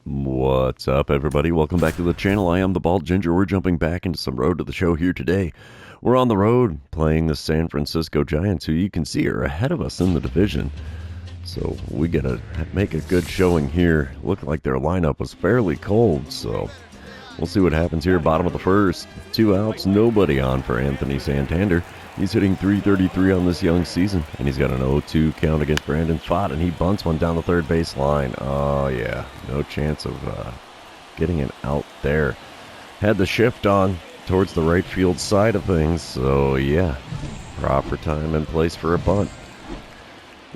What's up, everybody? Welcome back to the channel. I am the Bald Ginger. We're jumping back into some road to the show here today. We're on the road playing the San Francisco Giants, who you can see are ahead of us in the division. So we gotta make a good showing here. Looked like their lineup was fairly cold, so we'll see what happens here. Bottom of the first, 2 outs, nobody on for Anthony Santander. He's hitting .333 on this young season, and he's got an 0-2 count against Brandon Pfaadt, and he bunts one down the third base line. Oh, yeah, no chance of getting an out there. Had the shift on towards the right field side of things, so yeah, proper time and place for a bunt.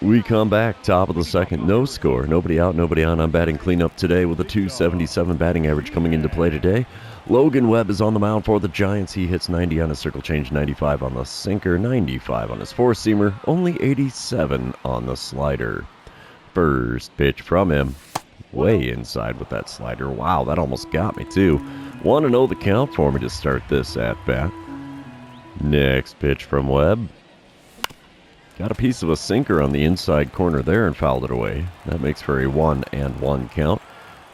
We come back, top of the second, no score, nobody out, nobody on. I'm batting cleanup today with a .277 batting average coming into play today. Logan Webb is on the mound for the Giants. He hits 90 on his circle change, 95 on the sinker, 95 on his four-seamer, only 87 on the slider. First pitch from him, way inside with that slider. Wow, that almost got me too. 1-0 the count for me to start this at-bat. Next pitch from Webb. Got a piece of a sinker on the inside corner there and fouled it away. That makes for a 1-1 count.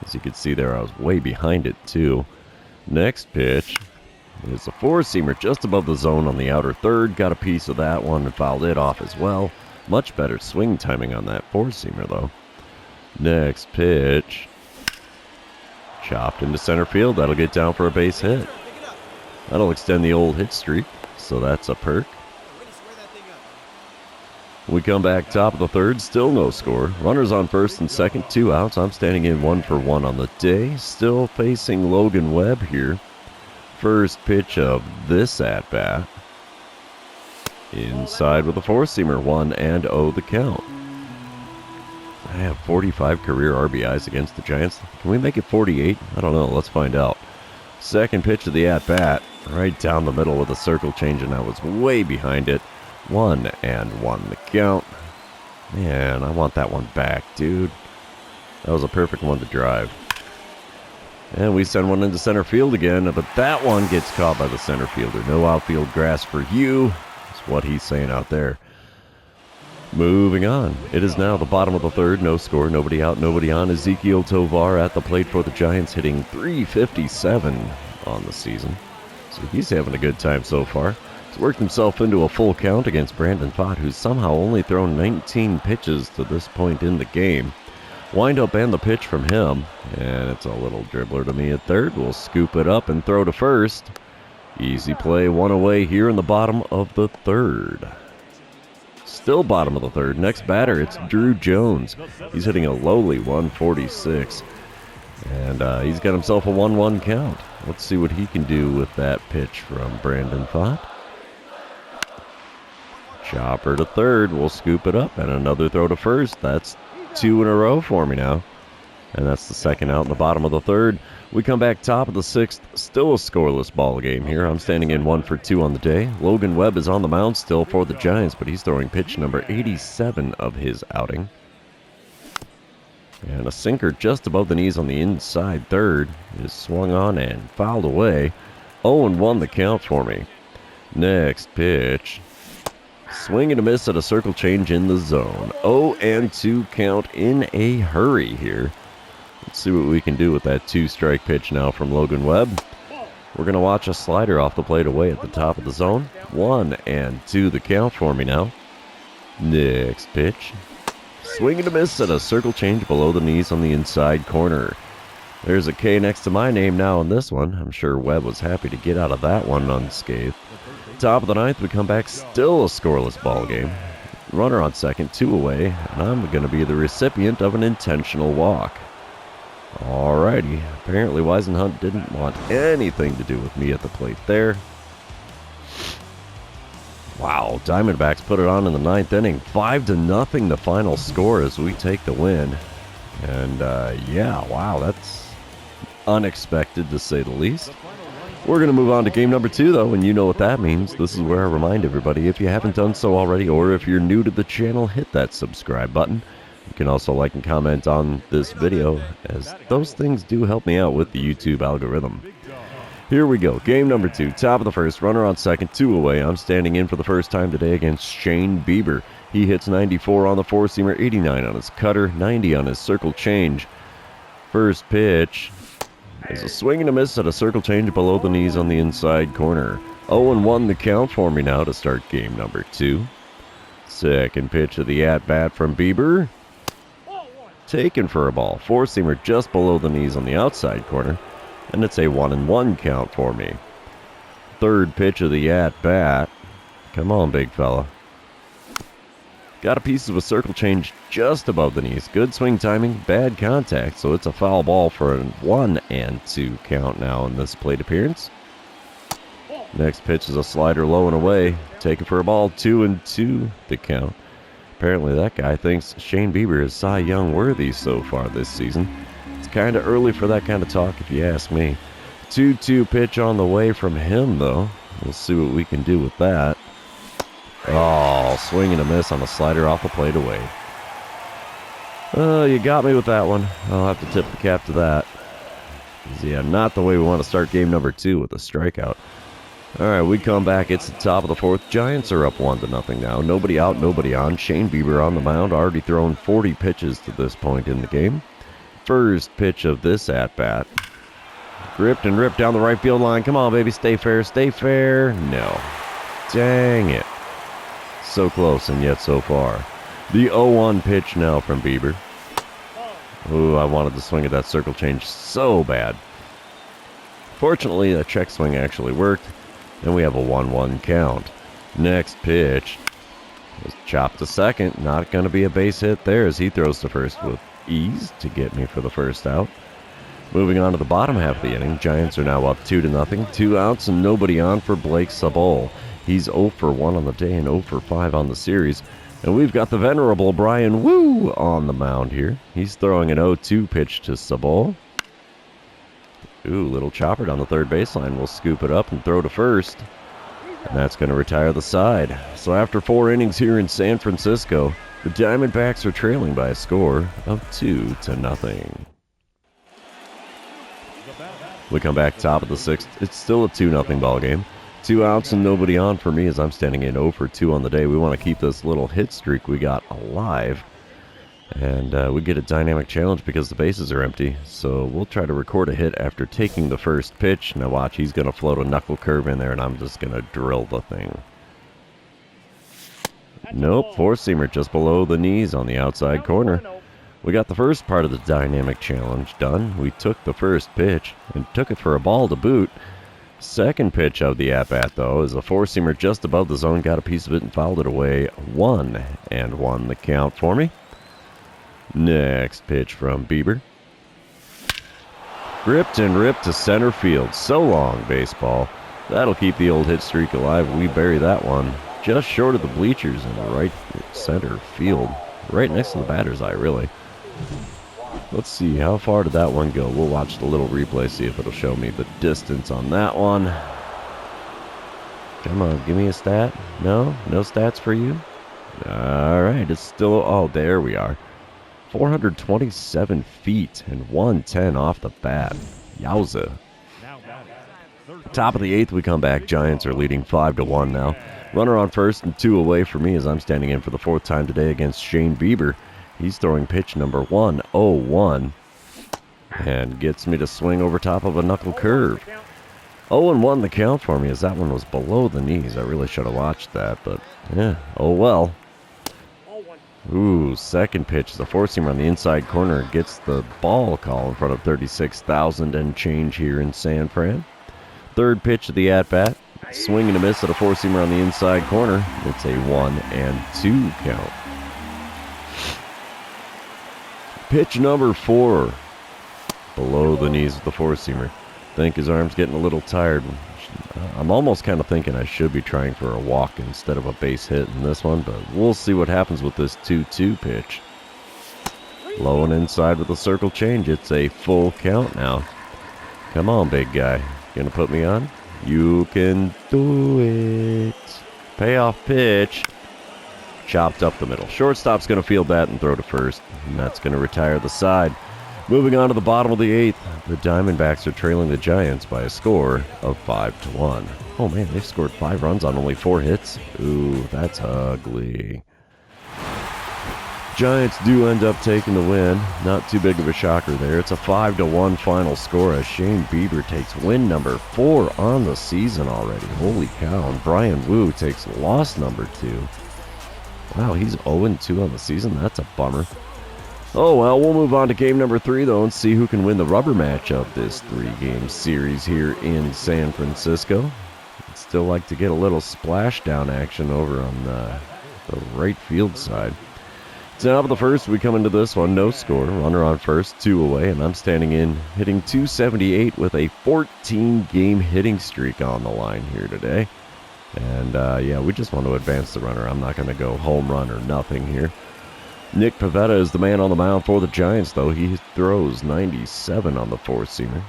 As you can see there, I was way behind it too. Next pitch is a four-seamer just above the zone on the outer third. Got a piece of that one and fouled it off as well. Much better swing timing on that four-seamer though. Next pitch. Chopped into center field. That'll get down for a base hit. That'll extend the old hit streak, so that's a perk. We come back top of the third, still no score. Runners on first and second, 2 outs. I'm standing in 1-for-1 on the day. Still facing Logan Webb here. First pitch of this at-bat. Inside with a four-seamer, 1-0 the count. I have 45 career RBIs against the Giants. Can we make it 48? I don't know. Let's find out. Second pitch of the at-bat, right down the middle with a circle change, and I was way behind it. 1-1 the count. Man, I want that one back, dude. That was a perfect one to drive. And we send one into center field again, but that one gets caught by the center fielder. No outfield grass for you. That's what he's saying out there. Moving on. It is now the bottom of the third. No score, nobody out, nobody on. Ezekiel Tovar at the plate for the Giants, hitting .357 on the season. So he's having a good time so far. He's worked himself into a full count against Brandon Pfaadt, who's somehow only thrown 19 pitches to this point in the game. Wind up and the pitch from him, and it's a little dribbler to me at third. We'll scoop it up and throw to first. Easy play, one away here in the bottom of the third. Still bottom of the third. Next batter, it's Drew Jones. He's hitting a lowly 146. And he's got himself a 1-1 count. Let's see what he can do with that pitch from Brandon Pfaadt. Chopper to third. We'll scoop it up. And another throw to first. That's 2 in a row for me now. And that's the second out in the bottom of the third. We come back top of the sixth. Still a scoreless ball game here. I'm standing in 1-for-2 on the day. Logan Webb is on the mound still for the Giants, but he's throwing pitch number 87 of his outing. And a sinker just above the knees on the inside third is swung on and fouled away. 0-1 the count for me. Next pitch. Swing and a miss at a circle change in the zone. 0-2 count in a hurry here. Let's see what we can do with that 2-strike pitch now from Logan Webb. We're going to watch a slider off the plate away at the top of the zone. 1-2 the count for me now. Next pitch. Swing and a miss at a circle change below the knees on the inside corner. There's a K next to my name now in this one. I'm sure Webb was happy to get out of that one unscathed. Top of the ninth, we come back, still a scoreless ball game. Runner on second, 2 away, and I'm going to be the recipient of an intentional walk. Alrighty, apparently Weisenhunt didn't want anything to do with me at the plate there. Wow, Diamondbacks put it on in the ninth inning. 5-0 the final score as we take the win. And yeah, wow, that's unexpected to say the least. We're going to move on to game number 2, though, and you know what that means. This is where I remind everybody, if you haven't done so already, or if you're new to the channel, hit that subscribe button. You can also like and comment on this video, as those things do help me out with the YouTube algorithm. Here we go. Game number 2. Top of the first. Runner on second. 2 away. I'm standing in for the first time today against Shane Bieber. He hits 94 on the four-seamer, 89 on his cutter, 90 on his circle change. First pitch is a swing and a miss at a circle change below the knees on the inside corner. 0-1 the count for me now to start game number 2. Second pitch of the at-bat from Bieber. Taken for a ball. Four-seamer just below the knees on the outside corner. And it's a 1-1 count for me. Third pitch of the at-bat. Come on, big fella. Got a piece of a circle change just above the knees. Good swing timing, bad contact, so it's a foul ball for a 1-2 count now in this plate appearance. Next pitch is a slider low and away. Taken for a ball, 2-2 the count. Apparently that guy thinks Shane Bieber is Cy Young worthy so far this season. It's kind of early for that kind of talk if you ask me. 2-2 pitch on the way from him though. We'll see what we can do with that. Oh, swing and a miss on a slider off the plate away. Oh, you got me with that one. I'll have to tip the cap to that. Yeah, not the way we want to start game number 2 with a strikeout. All right, we come back. It's the top of the 4th. Giants are up 1-0 now. Nobody out, nobody on. Shane Bieber on the mound, already thrown 40 pitches to this point in the game. First pitch of this at-bat. Gripped and ripped down the right field line. Come on, baby, stay fair, stay fair. No. Dang it. So close and yet so far. The 0-1 pitch now from Bieber. Ooh, I wanted to swing at that circle change so bad. Fortunately, a check swing actually worked, and we have a 1-1 count. Next pitch was chopped to second. Not going to be a base hit there as he throws to first with ease to get me for the first out. Moving on to the bottom half of the inning, Giants are now up 2-0. 2 outs and nobody on for Blake Sabol. He's 0 for 1 on the day and 0 for 5 on the series. And we've got the venerable Brian Woo on the mound here. He's throwing an 0-2 pitch to Sabol. Ooh, little chopper down the third baseline. We'll scoop it up and throw to first. And that's going to retire the side. So after 4 innings here in San Francisco, the Diamondbacks are trailing by a score of 2-0. We come back top of the 6th. It's still a 2-0 ball game. 2 outs and nobody on for me as I'm standing in 0 for 2 on the day. We want to keep this little hit streak we got alive. And we get a dynamic challenge because the bases are empty. So we'll try to record a hit after taking the first pitch. Now watch, he's going to float a knuckle curve in there and I'm just going to drill the thing. Nope, four-seamer just below the knees on the outside corner. We got the first part of the dynamic challenge done. We took the first pitch and took it for a ball to boot. Second pitch of the at-bat, though, is a four-seamer just above the zone. Got a piece of it and fouled it away. 1-1 the count for me. Next pitch from Bieber. Gripped and ripped to center field. So long, baseball. That'll keep the old hit streak alive. We bury that one just short of the bleachers in the right center field. Right next to the batter's eye, really. Let's see, how far did that one go? We'll watch the little replay, see if it'll show me the distance on that one. Come on, give me a stat. No? No stats for you? Alright, it's still... Oh, there we are. 427 feet and 110 off the bat. Yowza. Top of the 8th, we come back. Giants are leading 5-1 now. Runner on first and 2 away for me as I'm standing in for the 4th time today against Shane Bieber. He's throwing pitch number 1, 0-1, and gets me to swing over top of a knuckle curve. 0-1 the count for me as that one was below the knees. I really should have watched that, but yeah, oh well. Ooh, second pitch is a four-seamer on the inside corner. Gets the ball call in front of 36,000 and change here in San Fran. Third pitch of the at-bat. Swing and a miss at a four-seamer on the inside corner. It's a 1-2 count. Pitch number 4. Below the knees of the four-seamer. Think his arm's getting a little tired. I'm almost kind of thinking I should be trying for a walk instead of a base hit in this one, but we'll see what happens with this 2-2 pitch. Low and inside with a circle change. It's a full count now. Come on, big guy. Gonna put me on? You can do it. Payoff pitch. Chopped up the middle. Shortstop's going to field that and throw to first. And that's going to retire the side. Moving on to the bottom of the 8th. The Diamondbacks are trailing the Giants by a score of 5-1. Oh man, they've scored 5 runs on only 4 hits. Ooh, that's ugly. Giants do end up taking the win. Not too big of a shocker there. It's a 5-1 final score as Shane Bieber takes win number 4 on the season already. Holy cow. And Brian Wu takes loss number 2. Wow, he's 0-2 on the season. That's a bummer. Oh, well, we'll move on to game number 3, though, and see who can win the rubber match of this 3-game series here in San Francisco. I'd still like to get a little splashdown action over on the right field side. Top of the first, we come into this one, no score. Runner on first, 2 away, and I'm standing in, hitting .278 with a 14-game hitting streak on the line here today. And, yeah, we just want to advance the runner. I'm not going to go home run or nothing here. Nick Pivetta is the man on the mound for the Giants, though. He throws 97 on the four-seamer.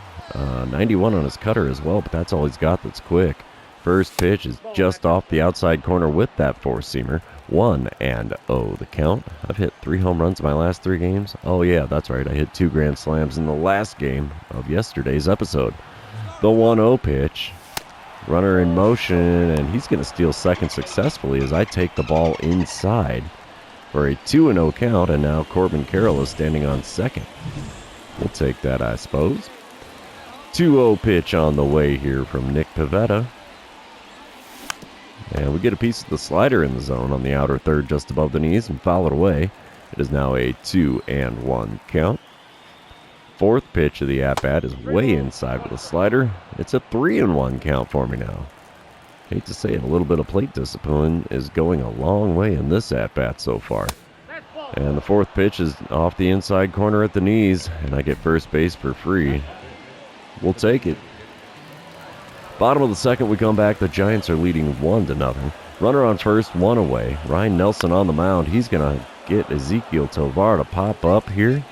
91 on his cutter as well, but that's all he's got that's quick. First pitch is just off the outside corner with that four-seamer. 1-0 the count. I've hit 3 home runs in my last 3 games. Oh yeah, that's right. I hit 2 grand slams in the last game of yesterday's episode. The 1-0 pitch. Runner in motion, and he's going to steal second successfully as I take the ball inside for a 2-0 count, and now Corbin Carroll is standing on second. We'll take that, I suppose. 2-0 pitch on the way here from Nick Pivetta. And we get a piece of the slider in the zone on the outer third just above the knees and foul it away. It is now a 2-1 count. Fourth pitch of the at-bat is way inside with a slider. It's a 3-1 count for me now. Hate to say it, a little bit of plate discipline is going a long way in this at-bat so far. And the fourth pitch is off the inside corner at the knees, and I get first base for free. We'll take it. Bottom of the second, we come back. The Giants are leading 1-0. Runner on first, 1 away. Ryan Nelson on the mound. He's going to get Ezekiel Tovar to pop up here.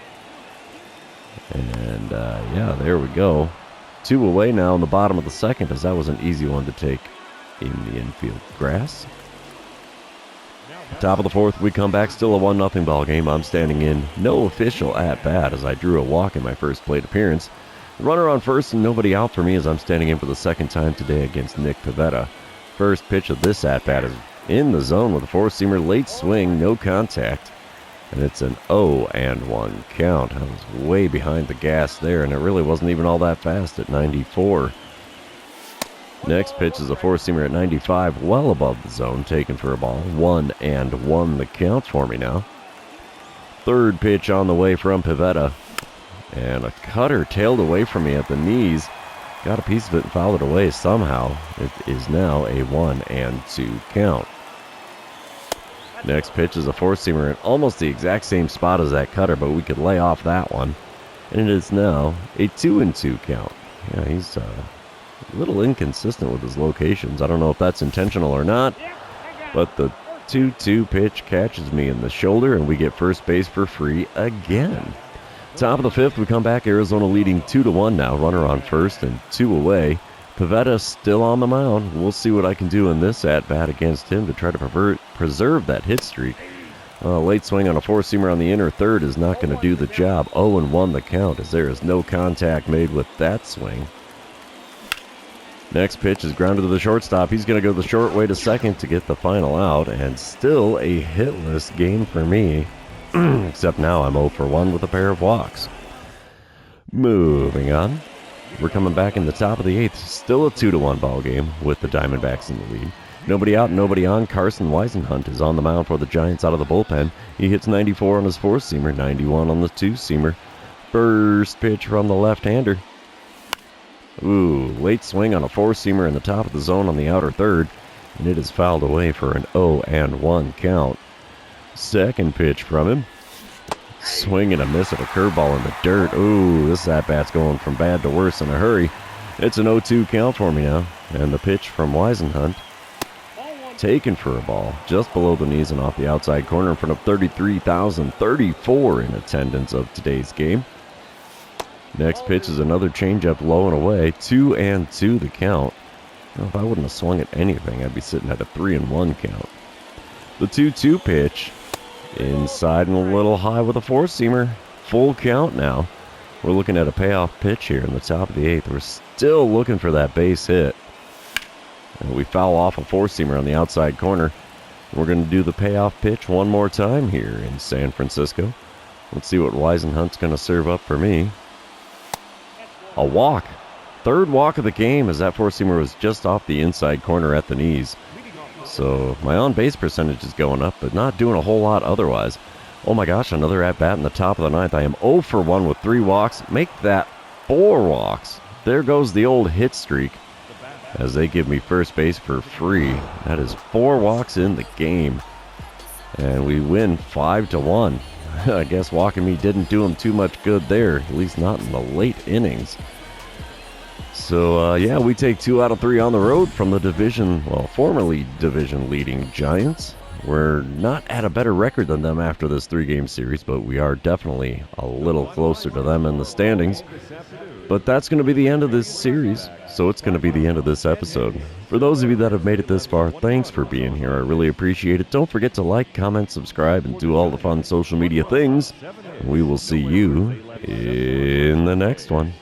And, yeah, there we go. 2 away now in the bottom of the second, as that was an easy one to take in the infield grass. Top of the fourth, we come back. Still a 1-0 ball game. I'm standing in. No official at-bat as I drew a walk in my first plate appearance. Runner on first and nobody out for me as I'm standing in for the second time today against Nick Pivetta. First pitch of this at-bat is in the zone with a four-seamer, late swing, no contact. And it's an 0-1 count. I was way behind the gas there, and it really wasn't even all that fast at 94. Next pitch is a four-seamer at 95, well above the zone, taken for a ball. 1-1 the count for me now. Third pitch on the way from Pivetta. And a cutter tailed away from me at the knees. Got a piece of it and fouled it away somehow. It is now a 1-2 count. Next pitch is a four-seamer in almost the exact same spot as that cutter, but we could lay off that one. And it is now a 2-2 count. Yeah, he's a little inconsistent with his locations. I don't know if that's intentional or not, but the 2-2 pitch catches me in the shoulder, and we get first base for free again. Top of the fifth, we come back. Arizona leading 2-1 now. Runner on first and 2 away. Pivetta still on the mound. We'll see what I can do in this at-bat against him to try to preserve that hit streak. Late swing on a four-seamer on the inner third is not going to do the job. 0-1 the count as there is no contact made with that swing. Next pitch is grounded to the shortstop. He's going to go the short way to second to get the final out. And still a hitless game for me. Except now I'm 0-1 with a pair of walks. Moving on. We're coming back in the top of the eighth. Still a 2-1 ball game with the Diamondbacks in the lead. Nobody out, nobody on. Carson Weisenhunt is on the mound for the Giants out of the bullpen. He hits 94 on his four-seamer, 91 on the two-seamer. First pitch from the left-hander. Ooh, late swing on a four-seamer in the top of the zone on the outer third. And it is fouled away for an 0-1 count. Second pitch from him. Swing and a miss at a curveball in the dirt. Ooh, this at-bat's going from bad to worse in a hurry. It's an 0-2 count for me now. And the pitch from Weisenhunt. Taken for a ball just below the knees and off the outside corner in front of 33,034 in attendance of today's game. Next pitch is another changeup low and away. 2-2 the count. Well, if I wouldn't have swung at anything, I'd be sitting at a 3-1 count. The 2-2 pitch. Inside and a little high with a four-seamer. Full count now. We're looking at a payoff pitch here in the top of the eighth. We're still looking for that base hit. And we foul off a four-seamer on the outside corner. We're going to do the payoff pitch one more time here in San Francisco. Let's see what Weisenhunt's going to serve up for me. A walk. Third walk of the game as that four-seamer was just off the inside corner at the knees. So my on-base percentage is going up, but not doing a whole lot otherwise. Oh my gosh, another at-bat in the top of the ninth. I am 0 for 1 with 3 walks. Make that 4 walks. There goes the old hit streak as they give me first base for free. That is 4 walks in the game. And we win 5-1. I guess walking me didn't do him too much good there, at least not in the late innings. So, yeah, we take 2 out of 3 on the road from the division, well, formerly division-leading Giants. We're not at a better record than them after this 3-game series, but we are definitely a little closer to them in the standings. But that's going to be the end of this series, so it's going to be the end of this episode. For those of you that have made it this far, thanks for being here. I really appreciate it. Don't forget to like, comment, subscribe, and do all the fun social media things. We will see you in the next one.